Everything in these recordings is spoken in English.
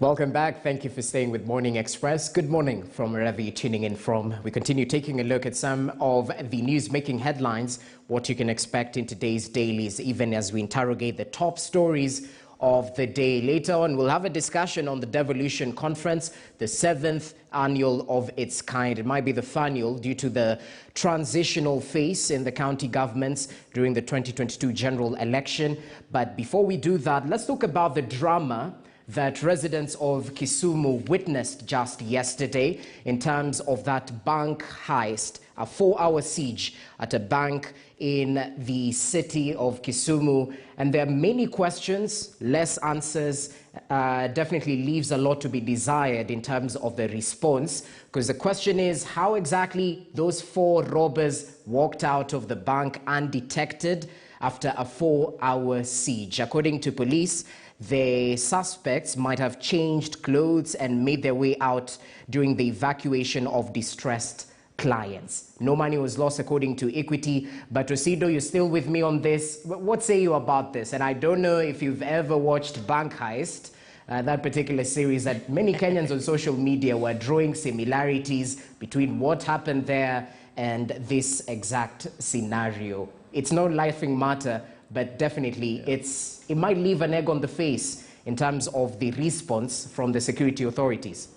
Welcome back. Thank you for staying with Morning Express. Good morning from wherever you're tuning in from. We continue taking a look at some of the news-making headlines, what you can expect in today's dailies, even as we interrogate the top stories of the day. Later on, we'll have a discussion on the Devolution Conference, the 7th annual of its kind. It might be the final due to the transitional phase in the county governments during the 2022 general election. But before we do that, let's talk about the drama that residents of Kisumu witnessed just yesterday in terms of that bank heist, a 4-hour siege at a bank in the city of Kisumu. And there are many questions, less answers, definitely leaves a lot to be desired in terms of the response, because the question is how exactly those 4 robbers walked out of the bank undetected after a 4-hour siege. According to police, the suspects might have changed clothes and made their way out during the evacuation of distressed clients. No money was lost according to Equity. But Rosido, you're still with me on this. What say you about this? And I don't know if you've ever watched Bank Heist, that particular series, that many Kenyans on social media were drawing similarities between what happened there and this exact scenario. It's no laughing matter, but definitely it might leave an egg on the face in terms of the response from the security authorities.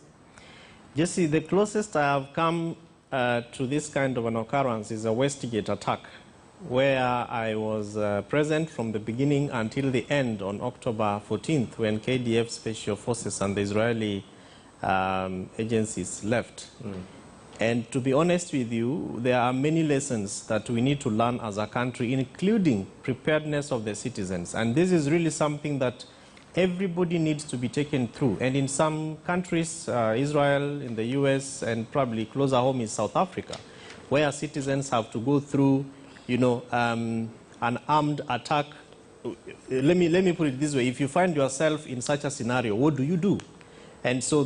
Jesse, the closest I have come to this kind of an occurrence is a Westgate attack, where I was present from the beginning until the end on October 14th, when KDF Special Forces and the Israeli agencies left. And to be honest with you, there are many lessons that we need to learn as a country, including preparedness of the citizens. And this is really something that everybody needs to be taken through. And in some countries, Israel, in the US, and probably closer home is South Africa, where citizens have to go through, you know, an armed attack. Let me put it this way. If you find yourself in such a scenario, what do you do? And so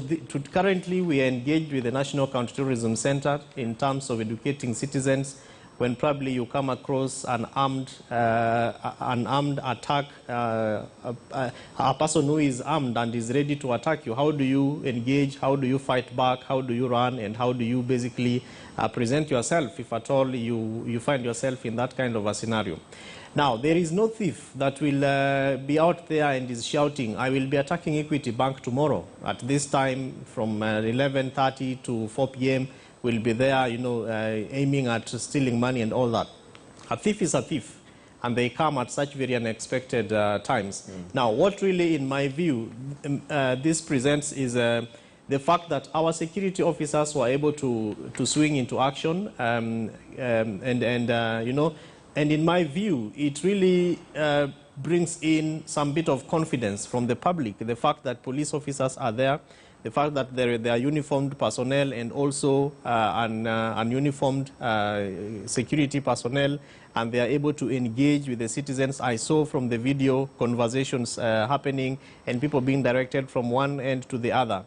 currently we are engaged with the National Counterterrorism Center in terms of educating citizens. When probably you come across an armed attack, a person who is armed and is ready to attack you, how do you engage, how do you fight back, how do you run, and how do you basically present yourself if at all you find yourself in that kind of a scenario. Now, there is no thief that will be out there and is shouting, I will be attacking Equity Bank tomorrow at this time from 11:30 to 4 p.m. We'll be there, you know, aiming at stealing money and all that. A thief is a thief, and they come at such very unexpected times. Now, what really, in my view, this presents is the fact that our security officers were able to swing into action, you know, and in my view, it really brings in some bit of confidence from the public. The fact that police officers are there, the fact that there are uniformed personnel and also ununiformed security personnel, and they are able to engage with the citizens. I saw from the video conversations happening and people being directed from one end to the other.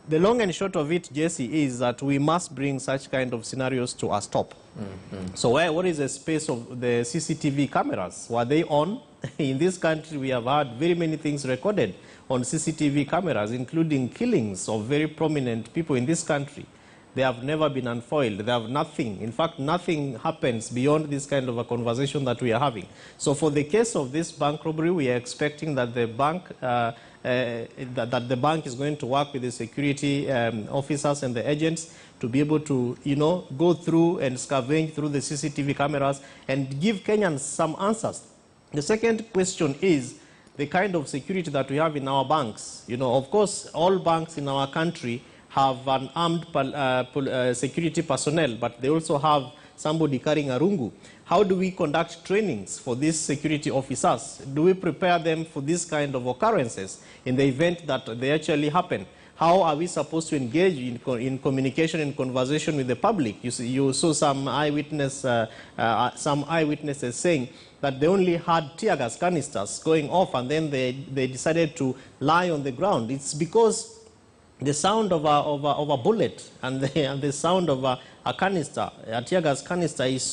The long and short of it, Jesse, is that we must bring such kind of scenarios to a stop. So what is the space of the CCTV cameras? Were they on? In this country, we have had very many things recorded on CCTV cameras, including killings of very prominent people in this country. They have never been unfoiled. They have nothing. In fact, nothing happens beyond this kind of a conversation that we are having. So for the case of this bank robbery, we are expecting that the bank that the bank is going to work with the security officers and the agents to be able to, you know, go through and scavenge through the CCTV cameras and give Kenyans some answers. The second question is the kind of security that we have in our banks. You know, of course, all banks in our country have an armed security personnel, but they also have somebody carrying a rungu. How do we conduct trainings for these security officers? Do we prepare them for this kind of occurrences in the event that they actually happen? How are we supposed to engage in communication and conversation with the public? You saw some eyewitnesses saying that they only had tear gas canisters going off and then they decided to lie on the ground. It's because the sound of a bullet and the sound of a canister, a tear gas canister, is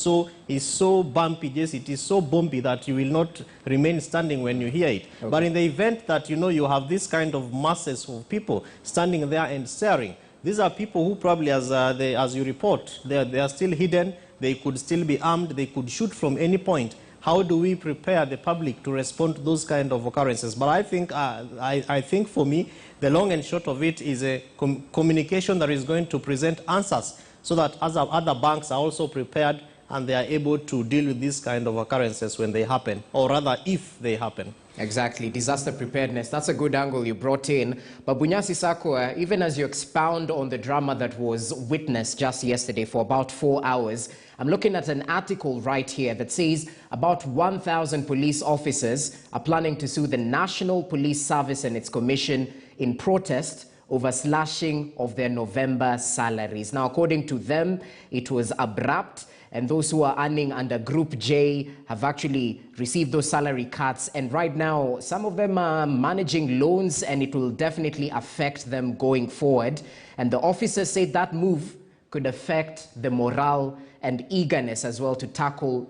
so bumpy. Yes, it is so bumpy that you will not remain standing when you hear it. Okay. But in the event that you have this kind of masses of people standing there and staring, these are people who probably, as you report, they are still hidden. They could still be armed. They could shoot from any point. How do we prepare the public to respond to those kind of occurrences? But I think for me, the long and short of it is a communication that is going to present answers so that other banks are also prepared and they are able to deal with these kind of occurrences when they happen, or rather if they happen. Exactly, disaster preparedness. That's a good angle you brought in. But Bunyasi Sako, even as you expound on the drama that was witnessed just yesterday for about 4 hours, I'm looking at an article right here that says about 1,000 police officers are planning to sue the National Police Service and its commission in protest over slashing of their November salaries. Now, according to them, it was abrupt, and those who are earning under Group J have actually received those salary cuts. And right now, some of them are managing loans, and it will definitely affect them going forward. And the officers say that move could affect the morale and eagerness as well to tackle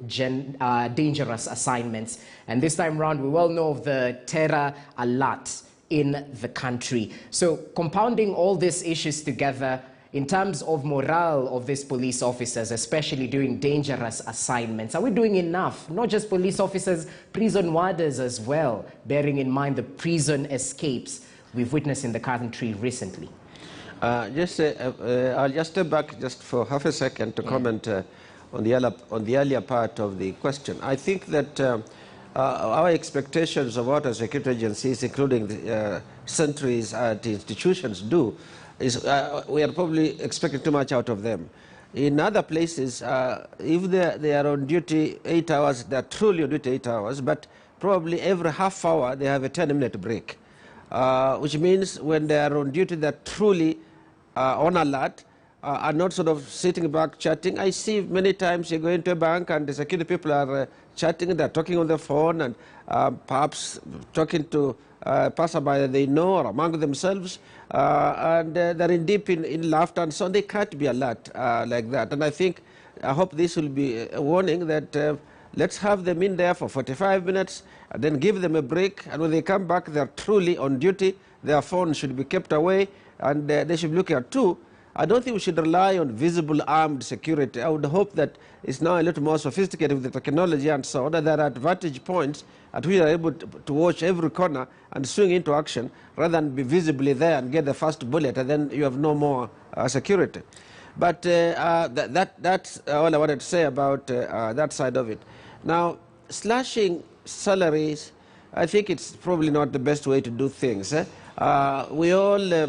dangerous assignments. And this time around, we well know of the terror alert in the country. So compounding all these issues together, in terms of morale of these police officers, especially doing dangerous assignments, are we doing enough? Not just police officers, prison warders as well, bearing in mind the prison escapes we've witnessed in the country recently. I'll just step back just for half a second to comment on the earlier part of the question. I think that our expectations of what our security agencies, including the sentries at institutions, do is we are probably expecting too much out of them. In other places, if they are on duty 8 hours, they are truly on duty 8 hours, but probably every half hour they have a 10-minute break, which means when they are on duty, they are truly on alert, are not sort of sitting back chatting. I see many times you go into a bank and the security people are chatting, they're talking on the phone and perhaps talking to passerby that they know or among themselves, and they're in deep in laughter and so on. They can't be alert like that. And I hope this will be a warning that let's have them in there for 45 minutes and then give them a break, and when they come back they're truly on duty. Their phone should be kept away, and they should be looking at too. I don't think we should rely on visible armed security. I would hope that it's now a little more sophisticated with the technology and so on, that there are advantage points at which you are able to watch every corner and swing into action rather than be visibly there and get the first bullet and then you have no more security. But that's all I wanted to say about that side of it. Now, slashing salaries, I think it's probably not the best way to do things. We all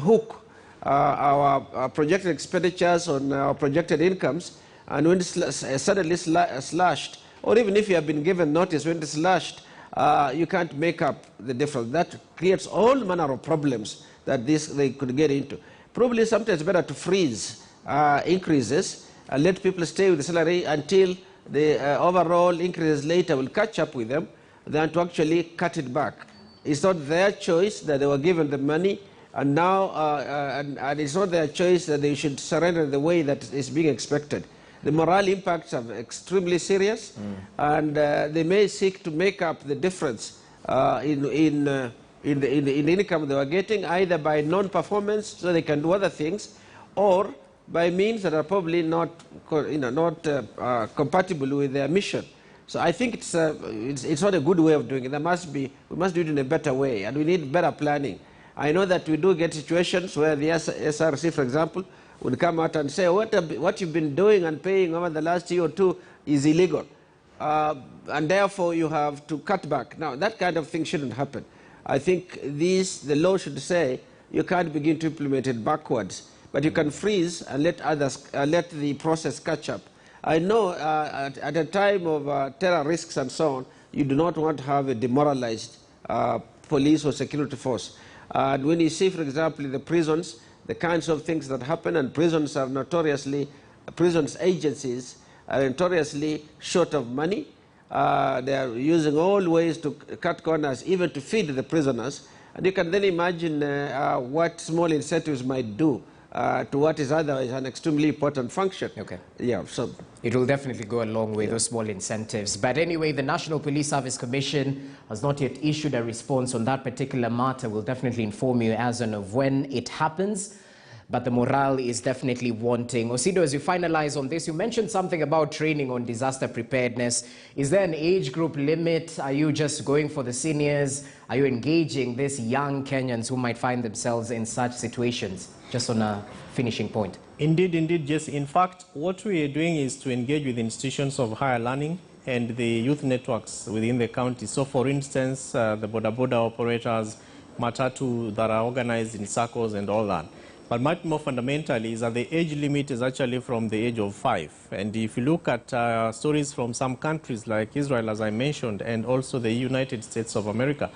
hook our projected expenditures on our projected incomes, and when it's suddenly slashed, or even if you have been given notice, when it's slashed, you can't make up the difference. That creates all manner of problems that they could get into. Probably sometimes better to freeze increases and let people stay with the salary until the overall increases later will catch up with them than to actually cut it back. It's not their choice that they were given the money, and now and it's not their choice that they should surrender the way that is being expected. The moral impacts are extremely serious, and they may seek to make up the difference in the income they were getting, either by non-performance, so they can do other things, or by means that are probably not compatible with their mission. So I think it's not a good way of doing it. We must do it in a better way, and we need better planning. I know that we do get situations where the SRC, for example, would come out and say, what you've been doing and paying over the last year or two is illegal, and therefore you have to cut back. Now, that kind of thing shouldn't happen. I think the law should say you can't begin to implement it backwards, but you can freeze and let the process catch up. I know at a time of terror risks and so on, you do not want to have a demoralized police or security force. And when you see, for example, in the prisons, the kinds of things that happen, and prisons agencies are notoriously short of money. They are using all ways to cut corners, even to feed the prisoners. And you can then imagine what small incentives might do to what is otherwise an extremely important function. Okay. Yeah, so it will definitely go a long way, those small incentives. But anyway, the National Police Service Commission has not yet issued a response on that particular matter. We'll definitely inform you as and of when it happens. But the morale is definitely wanting. Osido, as you finalize on this, you mentioned something about training on disaster preparedness. Is there an age group limit? Are you just going for the seniors? Are you engaging these young Kenyans who might find themselves in such situations? Just on a finishing point. Indeed, yes. In fact, what we are doing is to engage with institutions of higher learning and the youth networks within the county. So, for instance, the boda operators, matatu that are organized in circles and all that. But much more fundamentally is that the age limit is actually from the age of 5. And if you look at stories from some countries like Israel, as I mentioned, and also the United States of America,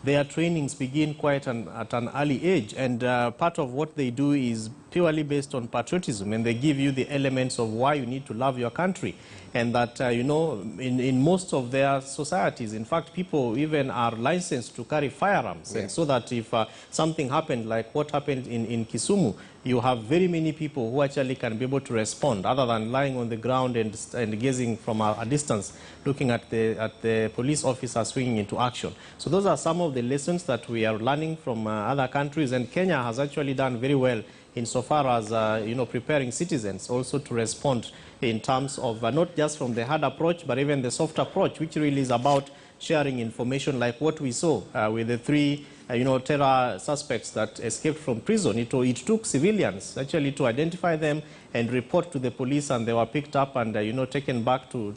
their trainings begin quite at an early age. And part of what they do is purely based on patriotism. And they give you the elements of why you need to love your country. And that, you know, in most of their societies, in fact, people even are licensed to carry firearms. Yeah. And so that if something happened, like what happened in Kisumu, you have very many people who actually can be able to respond, other than lying on the ground and gazing from a distance, looking at the police officer swinging into action. So those are some of the lessons that we are learning from other countries. And Kenya has actually done very well insofar as, you know, preparing citizens also to respond in terms of not just from the hard approach, but even the soft approach, which really is about sharing information like what we saw with the 3 you know, terror suspects that escaped from prison. It took civilians actually to identify them and report to the police, and they were picked up and you know, taken back to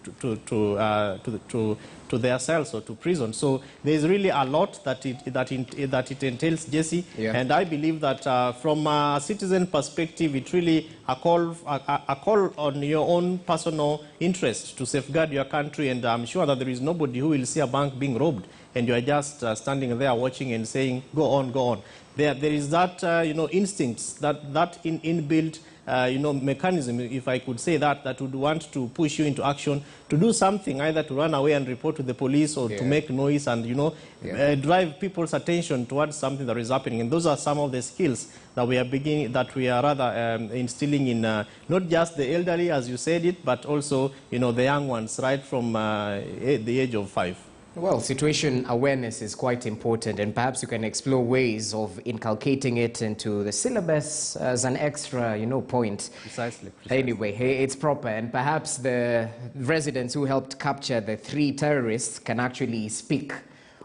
their cells or to prison. So there's really a lot that it entails, Jesse. Yeah. And I believe that from a citizen perspective, it's really a call on your own personal interest to safeguard your country. And I'm sure that there is nobody who will see a bank being robbed and you are just standing there watching and saying, go on, go on. There is that, you know, instincts, that inbuilt, you know, mechanism, if I could say that would want to push you into action, to do something, either to run away and report to the police or to make noise and, you know, drive people's attention towards something that is happening. And those are some of the skills that we are rather instilling in not just the elderly, as you said it, but also, you know, the young ones, right from the age of 5. Well, situation awareness is quite important, and perhaps you can explore ways of inculcating it into the syllabus as an extra, you know, point. Precisely. Anyway, hey, it's proper, and perhaps the residents who helped capture the 3 terrorists can actually speak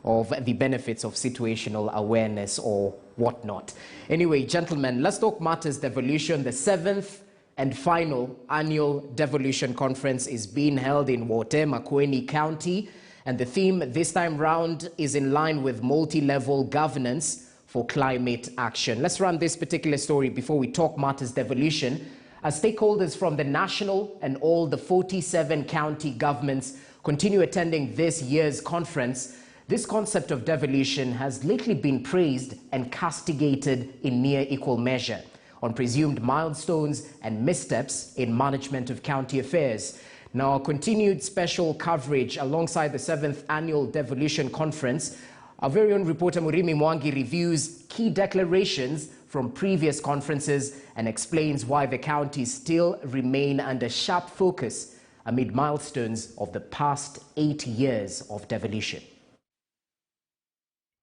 of the benefits of situational awareness or whatnot. Anyway, gentlemen, let's talk matters devolution. The 7th and final annual devolution conference is being held in Wote, Makueni County. And the theme this time round is in line with multi-level governance for climate action. Let's run this particular story before we talk matters devolution. As stakeholders from the national and all the 47 county governments continue attending this year's conference, this concept of devolution has lately been praised and castigated in near equal measure on presumed milestones and missteps in management of county affairs. Now, continued special coverage alongside the 7th Annual Devolution Conference, our very own reporter Murimi Mwangi reviews key declarations from previous conferences and explains why the counties still remain under sharp focus amid milestones of the past 8 years of devolution.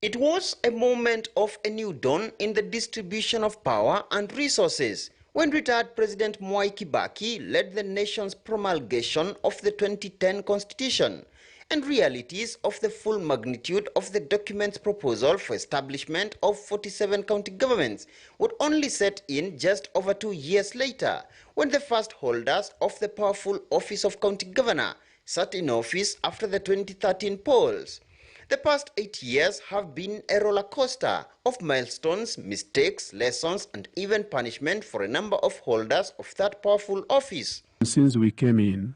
It was a moment of a new dawn in the distribution of power and resources when retired President Mwai Kibaki led the nation's promulgation of the 2010 Constitution, and realities of the full magnitude of the document's proposal for establishment of 47 county governments would only set in just over 2 years later, when the first holders of the powerful office of county governor sat in office after the 2013 polls. The past 8 years have been a roller coaster of milestones, mistakes, lessons, and even punishment for a number of holders of that powerful office. Since we came in,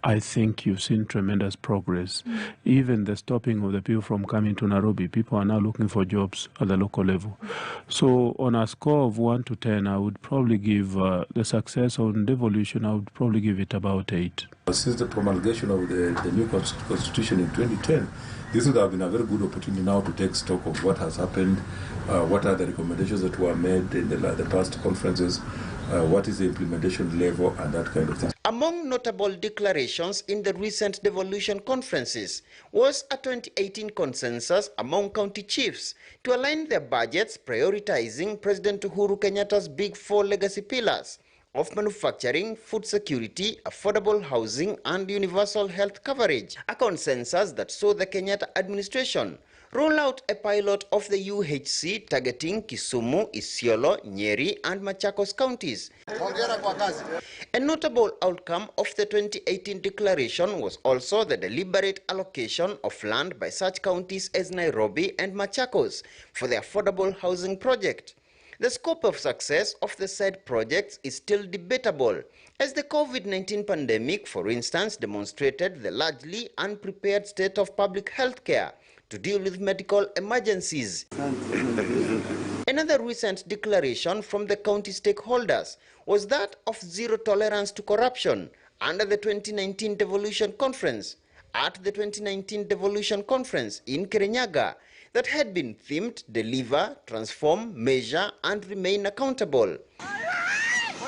I think you've seen tremendous progress. Even the stopping of the people from coming to Nairobi, people are now looking for jobs at the local level. So on a score of 1 to 10, I would probably give the success on devolution, I would probably give it about 8. Since the promulgation of the new constitution in 2010, this would have been a very good opportunity now to take stock of what has happened, what are the recommendations that were made in the past conferences, what is the implementation level, and that kind of thing. Among notable declarations in the recent devolution conferences was a 2018 consensus among county chiefs to align their budgets prioritizing President Uhuru Kenyatta's big 4 legacy pillars of manufacturing, food security, affordable housing, and universal health coverage. A consensus that saw the Kenyatta administration roll out a pilot of the UHC targeting Kisumu, Isiolo, Nyeri, and Machakos counties. A notable outcome of the 2018 declaration was also the deliberate allocation of land by such counties as Nairobi and Machakos for the affordable housing project. The scope of success of the said projects is still debatable, as the COVID-19 pandemic, for instance, demonstrated the largely unprepared state of public health care to deal with medical emergencies. Another recent declaration from the county stakeholders was that of zero tolerance to corruption under the 2019 Devolution Conference. At the 2019 Devolution Conference in Kirinyaga, that had been themed Deliver, Transform, Measure, and Remain Accountable.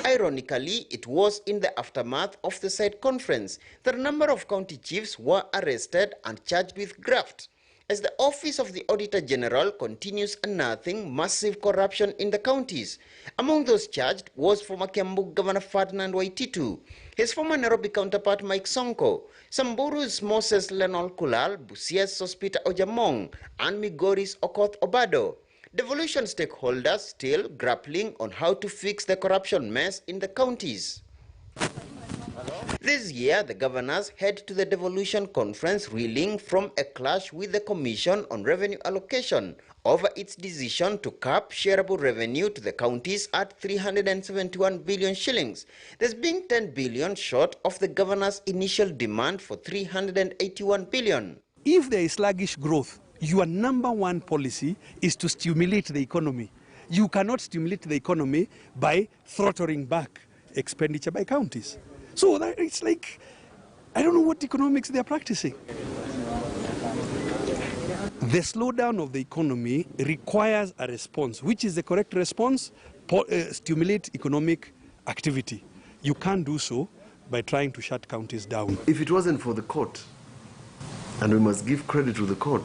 Ironically, it was in the aftermath of the said conference that a number of county chiefs were arrested and charged with graft, as the Office of the Auditor General continues unearthing massive corruption in the counties. Among those charged was former Kiambu Governor Ferdinand Waititu, his former Nairobi counterpart Mike Sonko, Samburu's Moses Lenol Kulal, Busia's Sospita Ojamong, and Migori's Okoth Obado. Devolution stakeholders still grappling on how to fix the corruption mess in the counties. This year, the governors head to the devolution conference reeling from a clash with the Commission on Revenue Allocation over its decision to cap shareable revenue to the counties at 371 billion shillings, thus being 10 billion short of the governor's initial demand for 381 billion. If there is sluggish growth, your number one policy is to stimulate the economy. You cannot stimulate the economy by throttling back expenditure by counties. So that it's like, I don't know what economics they are practicing. The slowdown of the economy requires a response. Which is the correct response? Stimulate economic activity. You can't do so by trying to shut counties down. If it wasn't for the court, and we must give credit to the court,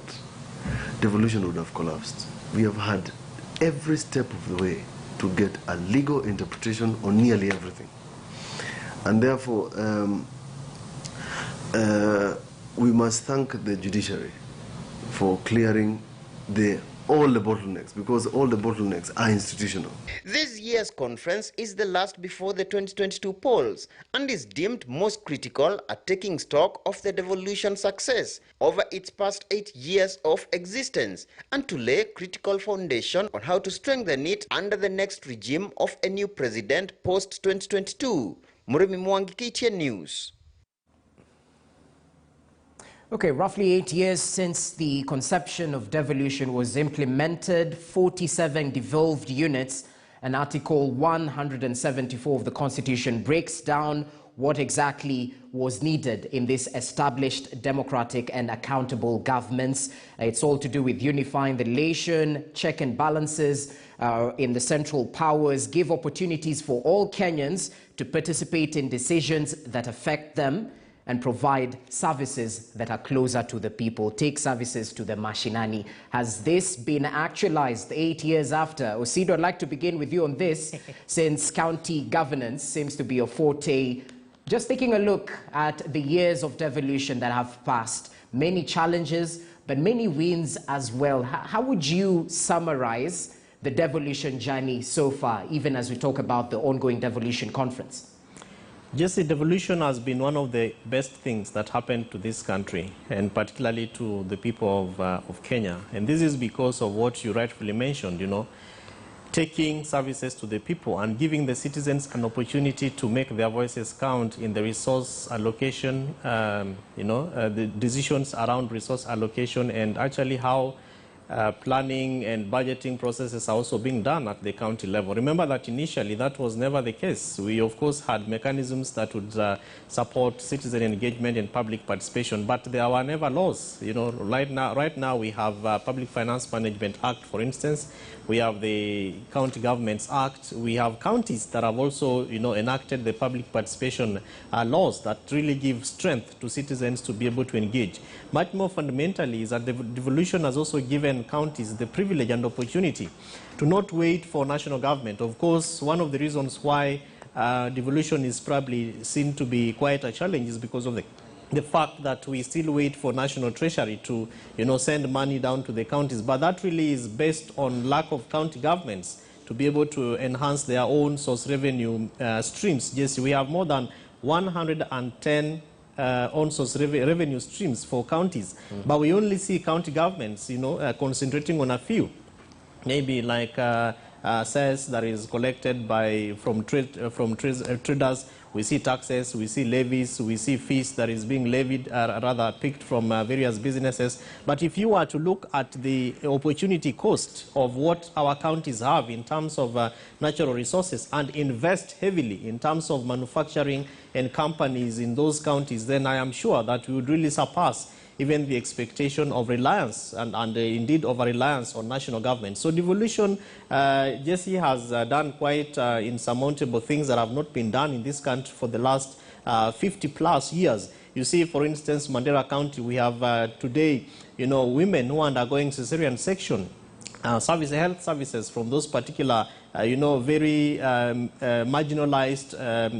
devolution would have collapsed. We have had every step of the way to get a legal interpretation on nearly everything. And therefore, we must thank the judiciary for clearing all the bottlenecks, because all the bottlenecks are institutional. This year's conference is the last before the 2022 polls and is deemed most critical at taking stock of the devolution success over its past 8 years of existence and to lay critical foundation on how to strengthen it under the next regime of a new president post-2022. Murimi Mwangi, KTN News. Okay, roughly 8 years since the conception of devolution was implemented, 47 devolved units, and Article 174 of the Constitution breaks down what exactly was needed in this established democratic and accountable governments. It's all to do with unifying the nation, check and balances in the central powers, give opportunities for all Kenyans to participate in decisions that affect them, and provide services that are closer to the people, take services to the mashinani. Has this been actualized 8 years after? Osido, I'd like to begin with you on this, since county governance seems to be a forte. Just taking a look at the years of devolution that have passed, many challenges, but many wins as well. How would you summarize the devolution journey so far, even as we talk about the ongoing devolution conference? Jesse, devolution has been one of the best things that happened to this country, and particularly to the people of Kenya. And this is because of what you rightfully mentioned, taking services to the people and giving the citizens an opportunity to make their voices count in the resource allocation, the decisions around resource allocation, and actually how planning and budgeting processes are also being done at the county level. Remember that initially that was never the case. We of course had mechanisms that would support citizen engagement and public participation, but there were never laws. You know, right now we have Public Finance Management Act, for instance. We have the County Governments Act. We have counties that have also, you know, enacted the public participation laws that really give strength to citizens to be able to engage. Much more fundamentally is that the devolution has also given counties the privilege and opportunity to not wait for national government. Of course, one of the reasons why devolution is probably seen to be quite a challenge is because of the fact that we still wait for national treasury to, you know, send money down to the counties. But that really is based on lack of county governments to be able to enhance their own source revenue streams. Yes, we have more than 110 on-source revenue streams for counties, but we only see county governments, you know, concentrating on a few, maybe like sales that is collected from traders. We see taxes, we see levies, we see fees that is being levied, rather picked from various businesses. But if you were to look at the opportunity cost of what our counties have in terms of natural resources and invest heavily in terms of manufacturing and companies in those counties, then I am sure that we would really surpass even the expectation of reliance and indeed over-reliance on national government. So devolution, Jesse has done quite insurmountable things that have not been done in this country for the last 50-plus years. You see, for instance, Mandera County, we have today, you know, women who are undergoing cesarean section, health services from those particular, you know, very marginalized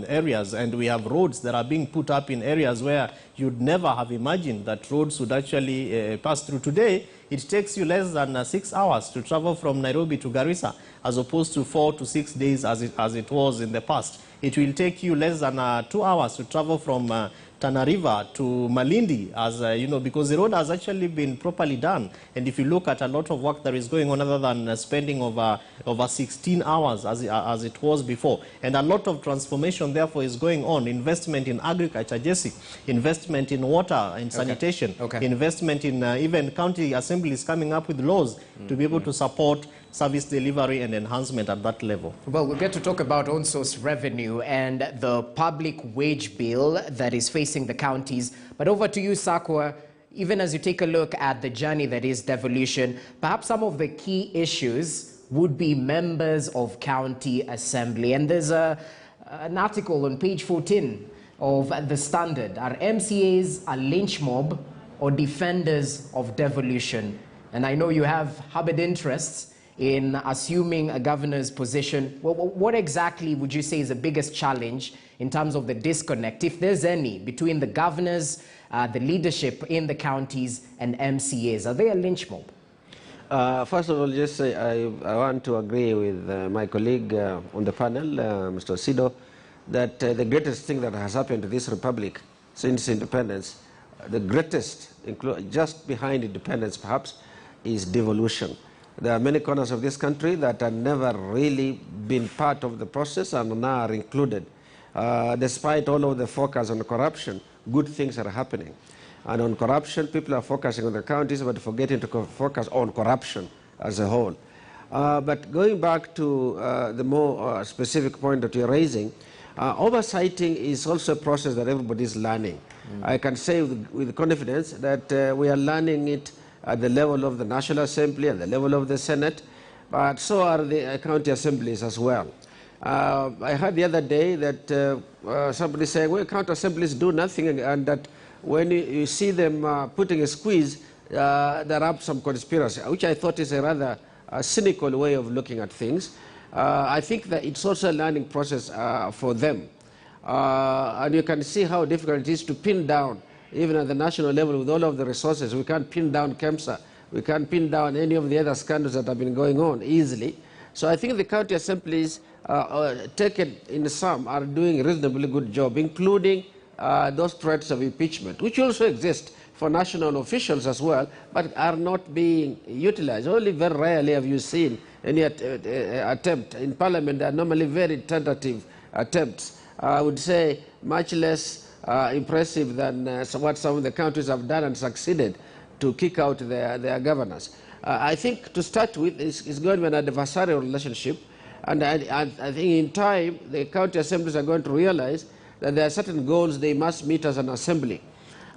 areas, and we have roads that are being put up in areas where you'd never have imagined that roads would actually pass through. Today, it takes you less than 6 hours to travel from Nairobi to Garissa, as opposed to 4 to 6 days as it was in the past. It will take you less than 2 hours to travel from Tana River to Malindi, as you know, because the road has actually been properly done. And if you look at a lot of work that is going on, other than spending over 16 hours as it was before, and a lot of transformation therefore is going on. Investment in agriculture, Jesse, investment in water and sanitation, investment in even county assemblies coming up with laws to be able to support service delivery and enhancement at that level. Well, we'll get to talk about on-source revenue and the public wage bill that is facing the counties. But over to you, Sakwa. Even as you take a look at the journey that is devolution, perhaps some of the key issues would be members of county assembly. And there's an article on page 14 of The Standard. Are MCAs a lynch mob or defenders of devolution? And I know you have harbored interests in assuming a governor's position. Well, what exactly would you say is the biggest challenge in terms of the disconnect, if there's any, between the governors, the leadership in the counties, and MCAs? Are they a lynch mob? First of all, just I want to agree with my colleague on the panel, Mr. Sido, that the greatest thing that has happened to this republic since independence, the greatest, just behind independence perhaps, is devolution. There are many corners of this country that have never really been part of the process and now are included. Despite all of the focus on corruption, good things are happening. And on corruption, people are focusing on the counties, but forgetting to focus on corruption as a whole. But going back to the more specific point that you're raising, oversighting is also a process that everybody is learning. I can say with confidence that we are learning it at the level of the National Assembly, at the level of the Senate, but so are the county assemblies as well. I heard the other day that somebody saying, well, county assemblies do nothing, and that when you see them putting a squeeze, there are some conspiracy, which I thought is a rather cynical way of looking at things. I think that it's also a learning process for them. And you can see how difficult it is to pin down, even at the national level with all of the resources. We can't pin down KEMSA. We can't pin down any of the other scandals that have been going on easily. So I think the county assemblies, taken in sum, are doing a reasonably good job, including those threats of impeachment, which also exist for national officials as well, but are not being utilized. Only very rarely have you seen any attempt in Parliament. They are normally very tentative attempts. I would say much less impressive than what some of the countries have done and succeeded to kick out their governors. I think to start with, it's going to be an adversarial relationship, and I think in time the county assemblies are going to realize that there are certain goals they must meet as an assembly.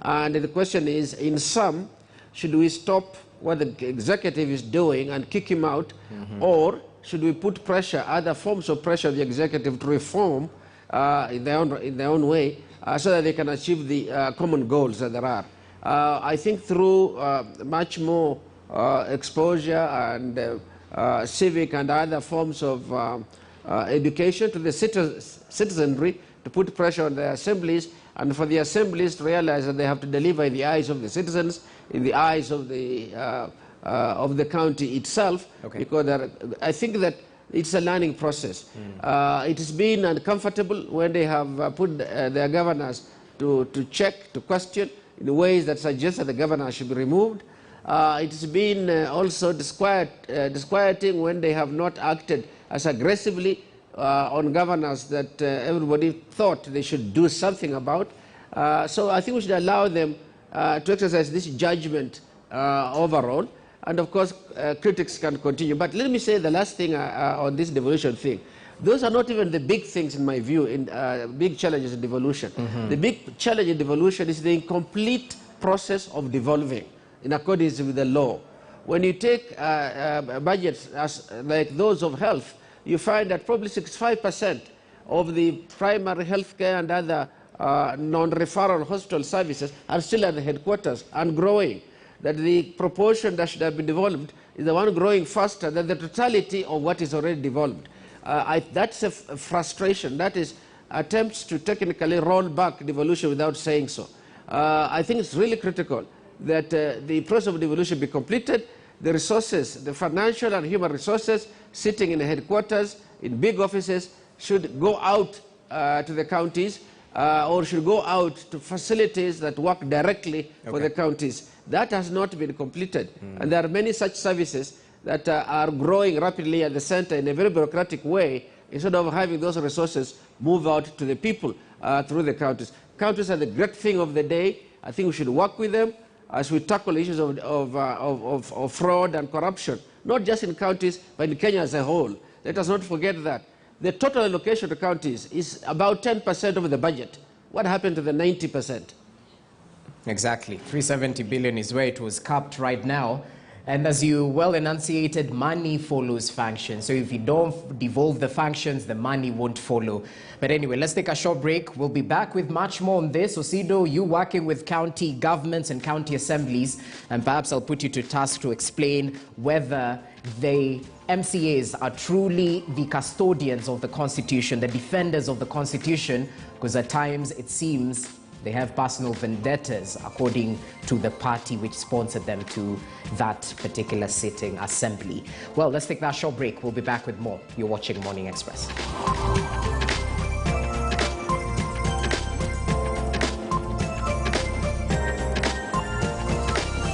And the question is, in some, should we stop what the executive is doing and kick him out, or should we put pressure, other forms of pressure of the executive to reform in their own way, so that they can achieve the common goals that there are? I think through much more exposure and civic and other forms of education to the citizenry, to put pressure on the assemblies, and for the assemblies to realize that they have to deliver in the eyes of the citizens, in the eyes of the county itself, because I think that it's a learning process. It has been uncomfortable when they have put their governors to check, to question, in ways that suggest that the governor should be removed. It has been also disquieting when they have not acted as aggressively on governors that everybody thought they should do something about. So I think we should allow them to exercise this judgment overall. And of course, critics can continue. But let me say the last thing on this devolution thing. Those are not even the big things, in my view, in big challenges in devolution. The big challenge in devolution is the incomplete process of devolving in accordance with the law. When you take budgets like those of health, you find that probably 65% of the primary health care and other non-referral hospital services are still at the headquarters and growing. That the proportion that should have been devolved is the one growing faster than the totality of what is already devolved. That's a frustration. That is attempts to technically roll back devolution without saying so. I think it's really critical that the process of devolution be completed. The resources, the financial and human resources sitting in the headquarters, in big offices, should go out to the counties or should go out to facilities that work directly for the counties. That has not been completed. And there are many such services that are growing rapidly at the center in a very bureaucratic way, instead of having those resources move out to the people through the counties. Counties are the great thing of the day. I think we should work with them as we tackle issues of fraud and corruption, not just in counties, but in Kenya as a whole. Let us not forget that. The total allocation to counties is about 10% of the budget. What happened to the 90%? Exactly. 370 billion is where it was capped right now. And as you well enunciated, money follows function. So if you don't devolve the functions, the money won't follow. But anyway, let's take a short break. We'll be back with much more on this. Osido, you working with county governments and county assemblies, and perhaps I'll put you to task to explain whether the MCAs are truly the custodians of the Constitution, the defenders of the Constitution, because at times it seems they have personal vendettas, according to the party which sponsored them to that particular sitting assembly. Well, let's take that short break. We'll be back with more. You're watching Morning Express.